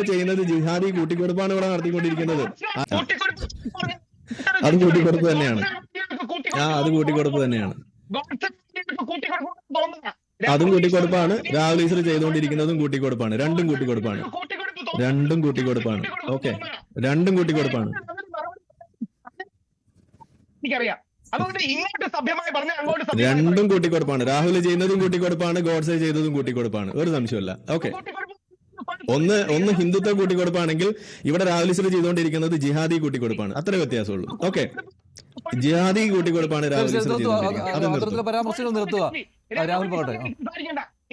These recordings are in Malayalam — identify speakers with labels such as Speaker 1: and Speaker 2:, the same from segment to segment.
Speaker 1: ചെയ്യുന്നത് ജിഹാദി കൂട്ടിക്കൊടുപ്പാണ് ഇവിടെ നടത്തിക്കൊണ്ടിരിക്കുന്നത്. അത് കൂട്ടിക്കൊടുപ്പ് തന്നെയാണ്. അത് കൂട്ടിക്കൊടുപ്പ് തന്നെയാണ്. അതും കൂട്ടിക്കൊടുപ്പാണ്. രാഹുൽ ഈശ്വർ ചെയ്തുകൊണ്ടിരിക്കുന്നതും കൂട്ടിക്കൊടുപ്പാണ്. രണ്ടും കൂട്ടിക്കൊടുപ്പാണ്. രണ്ടും കൂട്ടിക്കൊടുപ്പാണ്. ഓക്കെ, രണ്ടും കൂട്ടിക്കൊടുപ്പാണ്. രണ്ടും കൂട്ടിക്കൊടുപ്പാണ്. രാഹുൽ ചെയ്യുന്നതും കൂട്ടിക്കൊടുപ്പാണ്, ഗോഡ്സെ ചെയ്തതും കൂട്ടിക്കൊടുപ്പാണ്. ഒരു സംശയമല്ല. ഓക്കെ, ഒന്ന് ഹിന്ദുത്വ കൂട്ടിക്കൊടുപ്പാണെങ്കിൽ ഇവിടെ രാഹുൽ ഈശ്വർ ചെയ്തുകൊണ്ടിരിക്കുന്നത് ജിഹാദി കൂട്ടിക്കൊടുപ്പാണ്. അത്ര വ്യത്യാസമുള്ളൂ. ഓക്കെ, ജിഹാദി കൂട്ടിക്കൊടുപ്പാണ് രാഹുൽ ഈശ്വർ ചെയ്തുകൊണ്ടിരിക്കുന്നത്.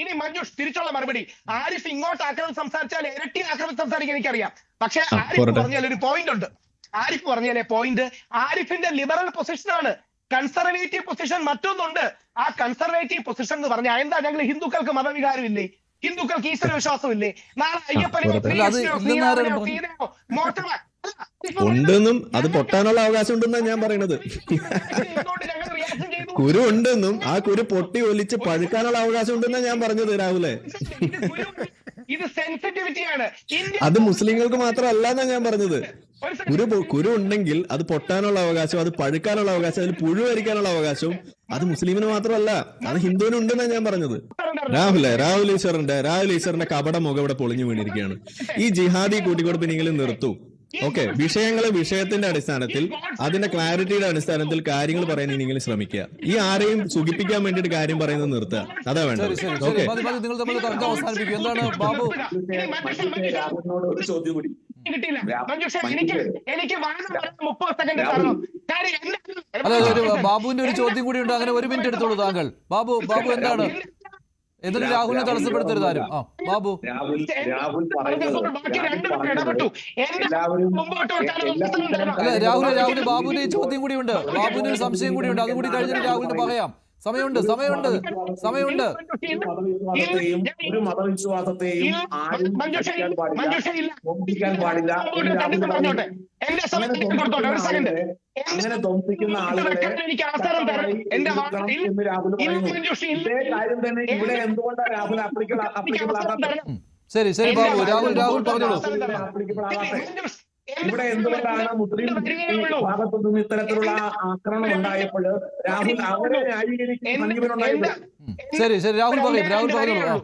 Speaker 2: ഇനി മഞ്ജുഷ് തിരിച്ചുള്ള മറുപടി. ആരിഫ് ഇങ്ങോട്ട് ആക്രമണം സംസാരിച്ചാൽ ഇരട്ടി ആക്രമണം സംസാരിക്കാൻ എനിക്കറിയാം. പക്ഷെ ആരിഫ് പറഞ്ഞാൽ ഒരു പോയിന്റ് ഉണ്ട്. ആരിഫ് പറഞ്ഞാലേ പോയിന്റ് ആരിഫിന്റെ ലിബറൽ പൊസിഷനാണ്. കൺസർവേറ്റീവ് പൊസിഷൻ മറ്റൊന്നുണ്ട്. ആ കൺസർവേറ്റീവ് പൊസിഷൻ എന്ന് പറഞ്ഞാൽ എന്താ? ഞങ്ങൾ ഹിന്ദുക്കൾക്ക് മതവികാരമില്ലേ? ഹിന്ദുക്കൾക്ക് ഈശ്വര വിശ്വാസമില്ലേ? നാളെ അയ്യപ്പനെയോ
Speaker 1: ഉണ്ടെന്നും അത് പൊട്ടാനുള്ള അവകാശം ഉണ്ടെന്നാണ് ഞാൻ പറയുന്നത്. കുരു ഉണ്ടെന്നും ആ കുരു പൊട്ടി ഒലിച്ച് പഴുക്കാനുള്ള അവകാശം ഉണ്ടെന്നാണ് ഞാൻ പറഞ്ഞത്. രാഹുലെ,
Speaker 2: ഇത് സെൻസിറ്റിവിറ്റിയാണ്.
Speaker 1: അത് മുസ്ലിങ്ങൾക്ക് മാത്രമല്ല എന്നാ ഞാൻ പറഞ്ഞത്. കുരു ഉണ്ടെങ്കിൽ അത് പൊട്ടാനുള്ള അവകാശം, അത് പഴുക്കാനുള്ള അവകാശം, അതിൽ പുഴു വരിക്കാനുള്ള അവകാശവും അത് മുസ്ലിമിന് മാത്രമല്ല, അത് ഹിന്ദുവിന് ഉണ്ടെന്നാണ് ഞാൻ പറഞ്ഞത്. രാഹുൽ ഈശ്വറിന്റെ കപട മുഖം ഇവിടെ പൊളിഞ്ഞു വീണിരിക്കുകയാണ്. ഈ ജിഹാദി കൂട്ടിക്കൊടുപ്പിനെങ്കിലും നിർത്തൂ. ഓക്കെ, വിഷയത്തിന്റെ അടിസ്ഥാനത്തിൽ, അതിന്റെ ക്ലാരിറ്റിയുടെ അടിസ്ഥാനത്തിൽ കാര്യങ്ങൾ പറയാനെങ്കിലും ശ്രമിക്കുക. ഈ ആരെയും സുഖിപ്പിക്കാൻ വേണ്ടിയിട്ട് കാര്യം പറയുന്നത് നിർത്തുക. അതാ വേണ്ടത്. ഓക്കെ,
Speaker 3: ബാബുവിന്റെ ഒരു ചോദ്യം കൂടി ഉണ്ട്. അങ്ങനെ 1 മിനിറ്റ് എടുത്തോളൂ താങ്കൾ. ബാബു എന്താണ്? എന്നിട്ട് രാഹുലിനെ തടസ്സപ്പെടുത്തരുത് ആരും. ബാബു, രാഹുൽ ബാബുവിന്റെ ചോദ്യം കൂടിയുണ്ട്. ബാബുവിന് ഒരു സംശയം കൂടിയുണ്ട്. അതുകൂടി കഴിഞ്ഞിട്ട് രാഹുലിന് പറയാം. സമയമുണ്ട്.
Speaker 4: ഒരു മതവിശ്വാസത്തെയും ആരും പാടില്ല. അങ്ങനെ ധ്വംസിക്കുന്ന ആളുകളെ ഇതേ കാര്യം തന്നെ ഇവിടെ എന്തുകൊണ്ടാണ് രാഹുൽ ആപ്ലിക്കബിൾ ആകാത്തത്?
Speaker 3: ശരി ബാബു, രാഹുൽ പറഞ്ഞോളൂ.
Speaker 4: ഇവിടെ എന്തുകൊണ്ടാണ് മുസ്ലിം ഭാഗത്തുനിന്ന് ഇത്തരത്തിലുള്ള ആക്രമണം ഉണ്ടായപ്പോൾ രാഹുൽ അവരെ ന്യായീകരിക്കുന്നുണ്ടായത്?
Speaker 3: ശരി രാഹുൽ പറഞ്ഞോളൂ.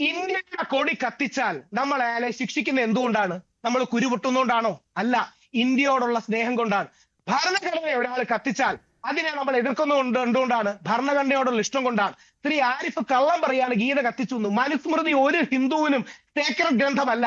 Speaker 2: ഇന്ത്യയുടെ കൊടി കത്തിച്ചാൽ നമ്മൾ അയാളെ ശിക്ഷിക്കുന്ന എന്തുകൊണ്ടാണ്? നമ്മൾ കുരുപൊട്ടുന്നോണ്ടാണോ? അല്ല, ഇന്ത്യയോടുള്ള സ്നേഹം കൊണ്ടാണ്. ഭരണഘടനയെ ഒരാൾ കത്തിച്ചാൽ അതിനെ നമ്മൾ എതിർക്കുന്നത് എന്തുകൊണ്ടാണ്? ഭരണഘടനയോടുള്ള ഇഷ്ടം കൊണ്ടാണ്. ശ്രീ ആരിഫ് കള്ളം പറയാണ് ഗീത കത്തിച്ചു. മനുസ്മൃതി ഒരു ഹിന്ദുവിനും സേക്രഡ് ഗ്രന്ഥമല്ല.